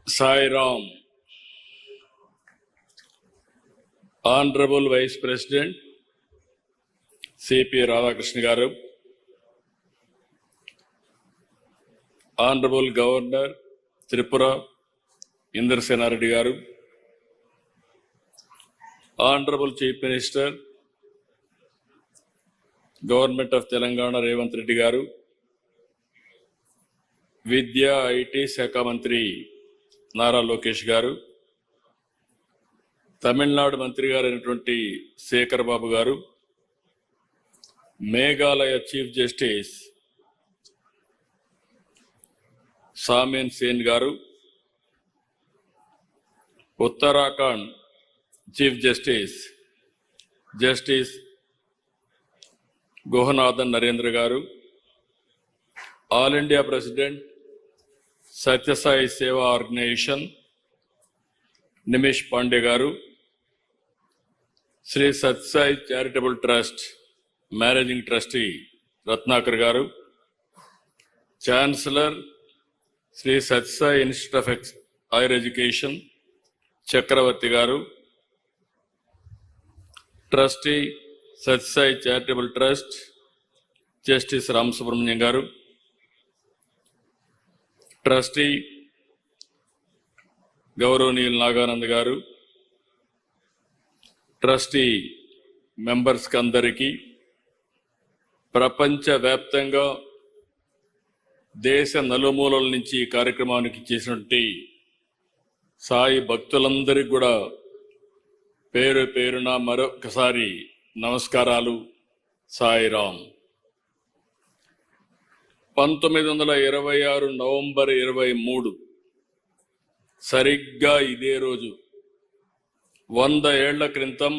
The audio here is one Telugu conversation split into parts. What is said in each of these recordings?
Sai Ram, Honorable Vice President, C.P. Radhakrishna Garu, Honorable Governor, Tripura, Indrasena Reddy Garu, Honorable Chief Minister, Government of Telangana, Revanth Reddy Garu, Vidya IT Shakha Mantri, Nara Lokesh Garu, Tamil Nadu Mantri Garu అయినటువంటి శేఖర్ బాబు గారు, మేఘాలయ చీఫ్ జస్టిస్ సామ్యన్ సేన్ గారు, Uttarakhand chief justice justice Guhanathan Narendra గారు, ఆల్ ఇండియా ప్రెసిడెంట్ సత్యసాయి సేవా ఆర్గనైజేషన్ నిమిష్ పాండే గారు, Shri Sathya Sai charitable trust managing trustee Ratnakar గారు, chancellor Shri Sathya Sai institute of higher education చక్రవర్తి గారు, trustee Sathya Sai charitable trust justice Ram Subrahmanyam గారు, ట్రస్టీ గౌరవనీయులు నాగానంద్ గారు, ట్రస్టీ మెంబర్స్కి అందరికీ, ప్రపంచవ్యాప్తంగా దేశ నలుమూలల నుంచి ఈ కార్యక్రమానికి చేసినటువంటి సాయి భక్తులందరికీ కూడా పేరు పేరున మరొకసారి నమస్కారాలు. సాయిరామ్. 1926 నవంబర్ 23 సరిగ్గా ఇదే రోజు 100 ఏళ్ల క్రితం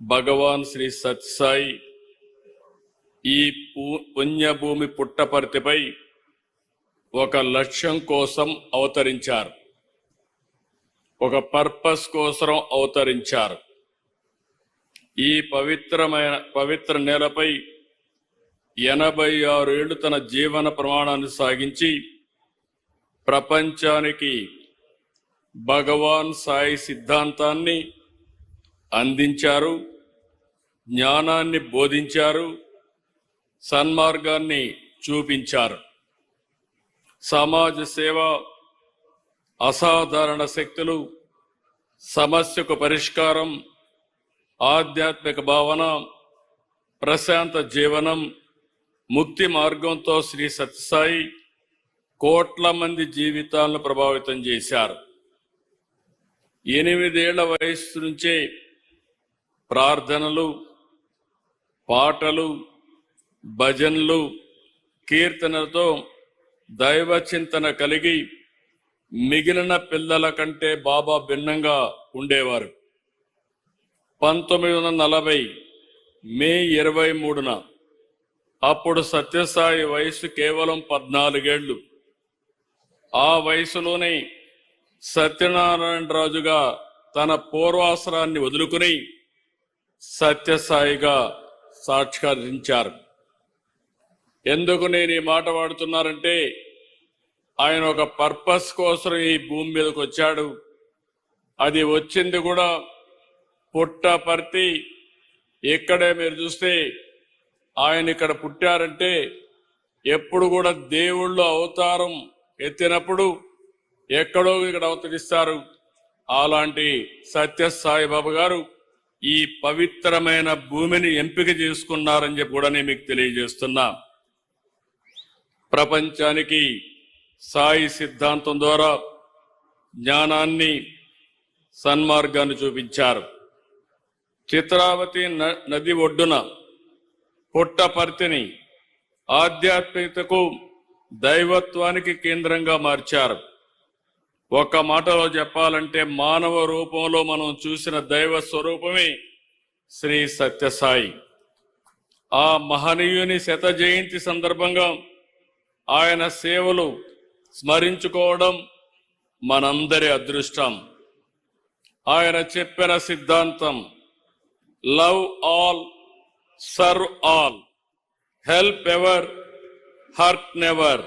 భగవాన్ శ్రీ సత్యసాయి ఈ పుణ్యభూమి పుట్టపర్తిపై ఒక లక్ష్యం కోసం అవతరించారు, ఒక పర్పస్ కోసం అవతరించారు. ఈ పవిత్ర నేలపై 86 ఏళ్లు తన జీవన ప్రమాణాన్ని సాగించి ప్రపంచానికి భగవాన్ సాయి సిద్ధాంతాన్ని అందించారు, జ్ఞానాన్ని బోధించారు, సన్మార్గాన్ని చూపించారు. సమాజ సేవ, అసాధారణ శక్తులు, సమస్యకు పరిష్కారం, ఆధ్యాత్మిక భావన, ప్రశాంత జీవనం, ముక్తి మార్గంతో శ్రీ సత్యసాయి కోట్ల మంది జీవితాలను ప్రభావితం చేశారు. 8 ఏళ్ల వయస్సు నుంచే ప్రార్థనలు, పాటలు, భజనలు, కీర్తనలతో దైవ చింతన కలిగి మిగిలిన పిల్లల కంటే బాబా భిన్నంగా ఉండేవారు. 1940 మే 23న అప్పుడు సత్యసాయి వయసు కేవలం 14 ఏళ్లు. ఆ వయసులోనే సత్యనారాయణ రాజుగా తన పూర్వాశ్రాన్ని వదులుకుని సత్యసాయిగా సాక్షాత్కరించారు. ఎందుకు నేను ఈ మాట వాడుతున్నారంటే, ఆయన ఒక పర్పస్ కోసం ఈ భూమి మీదకి వచ్చాడు. అది వచ్చింది కూడా పుట్టపర్తి. ఇక్కడే మీరు చూస్తే ఆయన ఇక్కడ పుట్టారంటే, ఎప్పుడు కూడా దేవుళ్ళు అవతారం ఎత్తినప్పుడు ఎక్కడో ఇక్కడ అవతరిస్తారు. అలాంటి సత్యసాయి బాబా గారు ఈ పవిత్రమైన భూమిని ఎంపిక చేసుకున్నారని చెప్పి కూడా నేను మీకు తెలియజేస్తున్నా. ప్రపంచానికి సాయి సిద్ధాంతం ద్వారా జ్ఞానాన్ని, సన్మార్గాన్ని చూపించారు. చిత్రావతి నది ఒడ్డున పుట్టపర్తిని ఆధ్యాత్మికతకు, దైవత్వానికి కేంద్రంగా మార్చారు. ఒక మాటలో చెప్పాలంటే, మానవ రూపంలో మనం చూసిన దైవ స్వరూపమే శ్రీ సత్యసాయి. ఆ మహనీయుని 100వ జయంతి సందర్భంగా ఆయన సేవలు స్మరించుకోవడం మనందరి అదృష్టం. ఆయన చెప్పిన సిద్ధాంతం love all, serve all, help ever, hurt never.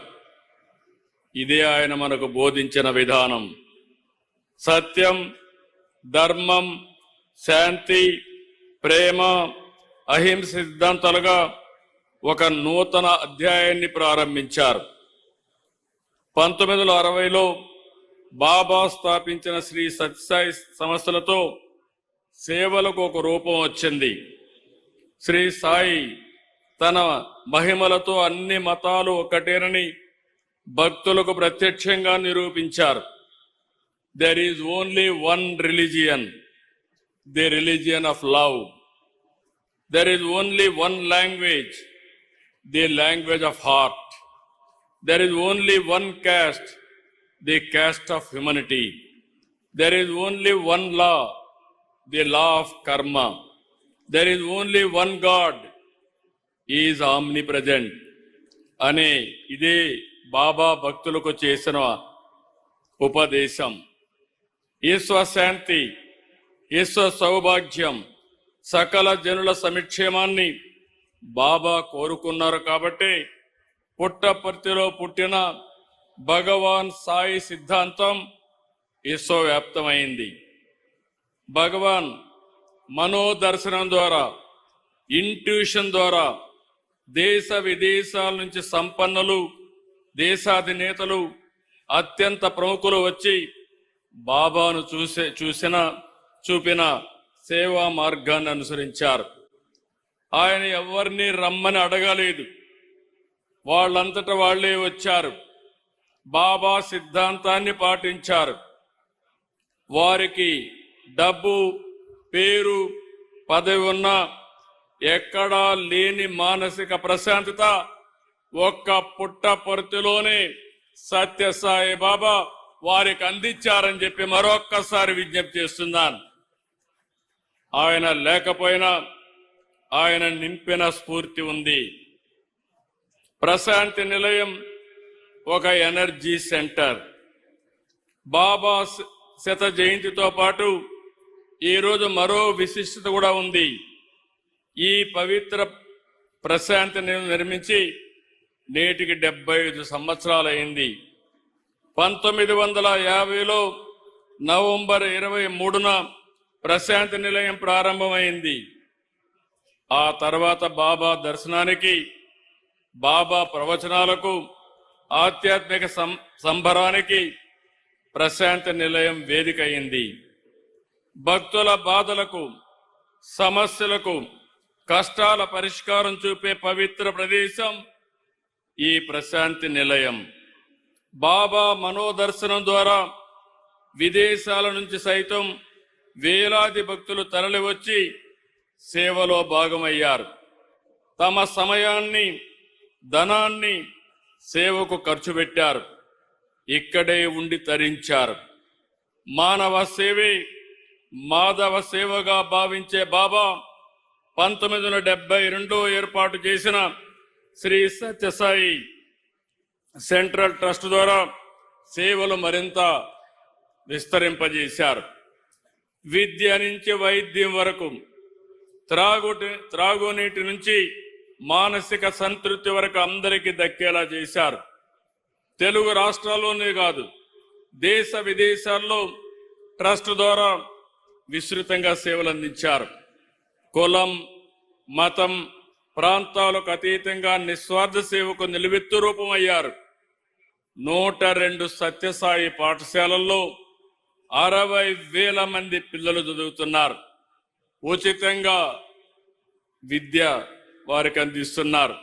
ఇదే ఆయన మనకు బోధించిన విధానం. సత్యం, ధర్మం, శాంతి, ప్రేమ, అహింస సిద్ధాంతాలుగా ఒక నూతన అధ్యాయాన్ని ప్రారంభించారు. 1960లో బాబా స్థాపించిన శ్రీ సత్యసాయి సంస్థలతో సేవలకు ఒక రూపం వచ్చింది. శ్రీ సాయి తన మహిమలతో అన్ని మతాలు ఒకటేనని భక్తులకు ప్రత్యక్షంగా నిరూపించారు. There is only one religion, the religion of love. There is only one language, the language of heart. There is only one caste, the caste of humanity. There is only one law, the law of karma. There is only one God, he is omnipresent. అనే ఇదే బాబా భక్తులకు చేసిన ఉపదేశం. ఈశ్వర శాంతి, ఈశ్వర సౌభాగ్యం, సకల జనుల సమిక్షేమాన్ని బాబా కోరుకున్నారు. కాబట్టి పుట్టపర్తిలో పుట్టిన భగవాన్ సాయి సిద్ధాంతం విశ్వవ్యాప్తమైంది. భగవాన్ మనోదర్శనం ద్వారా, ఇంట్యూషన్ ద్వారా దేశ విదేశాల నుంచి సంపన్నులు, దేశాధినేతలు, అత్యంత ప్రముఖులు వచ్చి బాబాను చూపిన సేవా మార్గాన్ని అనుసరించారు. ఆయన ఎవరిని రమ్మని అడగలేదు, వాళ్ళంతట వాళ్లే వచ్చారు. బాబా సిద్ధాంతాన్ని పాటించారు. వారికి డబ్బు, పేరు, పదవి ఉన్నా ఎక్కడా లేని మానసిక ప్రశాంతత ఒక్క పుట్టపర్తిలోనే సత్యసాయి బాబా వారికి అందించారని చెప్పి మరొక్కసారి విజ్ఞప్తి చేస్తున్నాను. ఆయన లేకపోయినా ఆయన నింపిన స్ఫూర్తి ఉంది. ప్రశాంతి నిలయం ఒక ఎనర్జీ సెంటర్. బాబా శత జయంతితో పాటు ఈరోజు మరో విశిష్టత కూడా ఉంది. ఈ పవిత్ర ప్రశాంతి నిర్మించి నేటికి 75 సంవత్సరాలైంది. 1950లో నవంబర్ 23న ప్రశాంతి నిలయం ప్రారంభమైంది. ఆ తర్వాత బాబా దర్శనానికి, బాబా ప్రవచనాలకు, ఆధ్యాత్మిక సంబరానికి ప్రశాంతి నిలయం వేదిక అయింది. భక్తుల బాధలకు, సమస్యలకు, కష్టాల పరిష్కారం చూపే పవిత్ర ప్రదేశం ఈ ప్రశాంతి నిలయం. బాబా మనోదర్శనం ద్వారా విదేశాల నుంచి సైతం వేలాది భక్తులు తరలివచ్చి సేవలో భాగమయ్యారు. తమ సమయాన్ని, ధనాన్ని సేవకు ఖర్చు పెట్టారు. ఇక్కడే ఉండి తరించారు. మానవ సేవే మాధవ సేవగా భావించే బాబా 1972 ఏర్పాటు చేసిన శ్రీ సత్యసాయి సెంట్రల్ ట్రస్ట్ ద్వారా సేవలు మరింత విస్తరింపజేశారు. విద్య నుంచి వైద్యం వరకు, త్రాగునీటి నుంచి మానసిక సంతృప్తి వరకు అందరికీ దక్కేలా చేశారు. తెలుగు రాష్ట్రాల్లోనే కాదు, దేశ విదేశాల్లో ట్రస్ట్ ద్వారా విస్తృతంగా సేవలు అందించారు. కులం, మతం, ప్రాంతాలకు అతీతంగా నిస్వార్థ సేవకు నిలువెత్తు రూపమయ్యారు. 102 సత్యసాయి పాఠశాలల్లో 60,000 మంది పిల్లలు చదువుతున్నారు. ఉచితంగా విద్య వారికి అందిస్తున్నారు.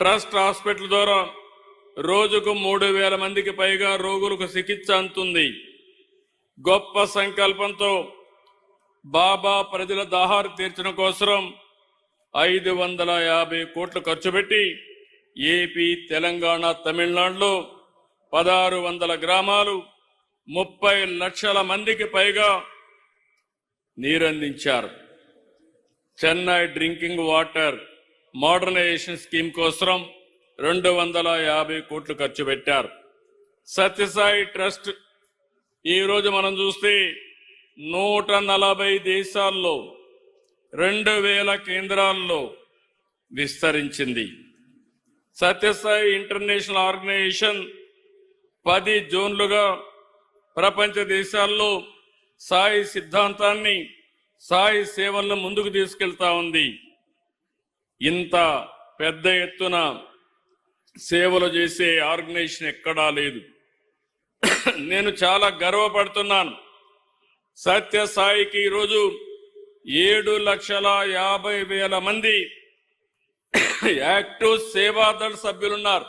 ట్రస్ట్ హాస్పిటల్ ద్వారా రోజుకు 3,000 మందికి పైగా రోగులకు చికిత్స అందుతుంది. గొప్ప సంకల్పంతో బాబా ప్రజల దాహారు తీర్చడం కోసం 550 కోట్లు ఖర్చు పెట్టి ఏపీ, తెలంగాణ, తమిళనాడులో 1600 గ్రామాలు, 30 లక్షల మందికి పైగా నీరందించారు. Chennai drinking water modernisation scheme కోసం 250 కోట్లు ఖర్చు పెట్టారు. సత్యసాయి ట్రస్ట్ ఈరోజు మనం చూస్తే 140 దేశాల్లో 2000 కేంద్రాల్లో విస్తరించింది. సత్యసాయి ఇంటర్నేషనల్ ఆర్గనైజేషన్ 10 జోన్లుగా ప్రపంచ దేశాల్లో సాయి సిద్ధాంతాన్ని, సాయి సేవలను ముందుకు తీసుకెళ్తా ఉంది. ఇంత పెద్ద ఎత్తున సేవలు చేసే ఆర్గనైజేషన్ ఎక్కడా లేదు. నేను చాలా గర్వపడుతున్నాను. సత్యసాయికి ఈరోజు 7,50,000 మంది యాక్టివ్ సేవాదళ సభ్యులున్నారు.